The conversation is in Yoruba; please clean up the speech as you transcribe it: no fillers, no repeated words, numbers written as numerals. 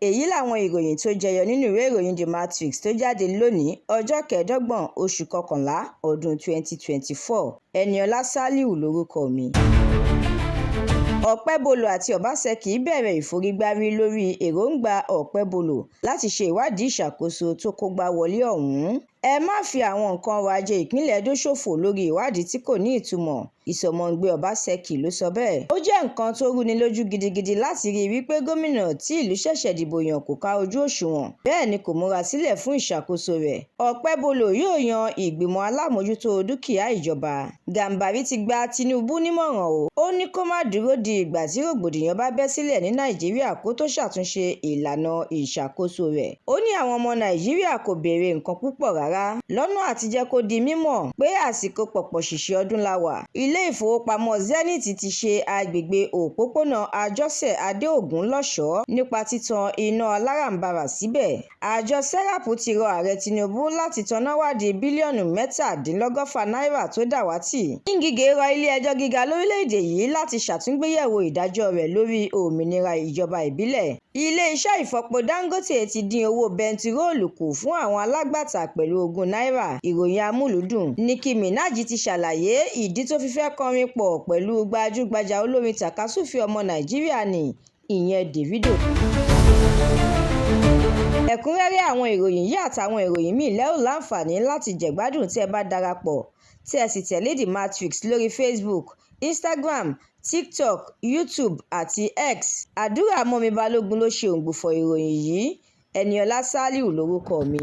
èyí làwọn ìròyìn tó jẹyọ nínú ìwé ìròyìn The Matrix tó jáde lónìí ọjọ́ 25 oṣù kọkànlá ọdún 2024. Ẹniọlá Sàlíù lórúkọ mi. Ọpẹ́bọlò àti Ọbaṣẹ́kì bẹ̀rẹ̀ ìforígbárí lórí èròǹgbà Ọpẹ́bọlò láti ṣe ìwádìí ìṣàkóso tó kógbá wọlé ọ̀hún. Ẹ má fi àwọn nǹkan ọrọ̀ ajé ìpínlẹ̀ Edo ṣòfò lórí ìwádìí tí kò ní ìtumọ̀. Ìsọ̀mọ̀gbé Ọbaṣẹ́kì ló sọ bẹ́ẹ̀. Ó jẹ́ nǹkan tó rúni lójú gidigidi láti rí i wípé gómìnà tí ìlú ṣẹ̀ṣẹ̀ dìbò yàn kò ká ojú òṣùwọ̀n, bẹ́ẹ̀ ni kò múra sílẹ̀ fún ìṣàkóso rẹ̀. Ọpẹ́bọlò yóò yan ìgbìmọ̀ alámòjútó dúkìá ìjọba. Gàmbàrí ti gba Tinubu nímọ̀ràn ó ní kó má dúró di ìgbà tí rògbòdìyàn bá bẹ́ sílẹ̀ ní Nàìjíríà kó tó ṣàtúnṣe ìlànà ìṣàkóso rẹ̀. Ó ní àwọn ọmọ Nàìjíríà kò béèrè nǹkan púpọ̀ rárá lọ́nà àti jẹ́ kó di mímọ̀ pé àsìkò pọ̀pọ̀ ṣìṣẹ́ ọdún la wà. Ilé ìfowópamọ́ Zenith ti ṣe agbègbè òpópónà Àjọṣẹ́ Adé-Ògún lọ́ṣọ̀ọ́ nípa títan iná aláràǹbarà síbẹ̀. Àjọ SERAP ti rọ ààrẹ Tinubu láti tanná wádìí bílíọ̀nù 197 náírà tó dàwátì. Ngige rọ ilé-ẹjọ́ gíga lórílẹ̀‐èdè yìí láti ṣàtúngbéyẹ̀wò ìdájọ́ rẹ̀ lórí òmìnira ìjọba ìbílẹ̀. Ilé-iṣẹ́ ìfọpo Dangote ti dín owó bẹntiróòlù kù fún àwọn alágbàtà pẹ̀lú 20 náírà. Ìròyìn amúlùúdùn. Nicki Minaj ti ṣàlàyé ìdí tó fi fẹ́ kọrin pọ̀ pẹ̀lú gbajúgbajà olórin tàkasúfèé ọmọ Nàìjíríà ní ìyẹn Davido. Ẹ̀kúnrẹ́rẹ́ àwọn ìròyìn yìí àtàwọn ìròyìn míì lẹ́ ó láǹfààní láti jẹ̀gbádùn tí ẹ bá darapọ̀ tí ẹ sì tẹ̀lé The Matrix lórí Facebook, Instagram, TikTok, YouTube àti X. Àdúrà mọ́mi Balógun ló ṣe òǹgbùfọ̀ ìròyìn yìí. Ẹniọlá Sàlíù lórúkọ mi.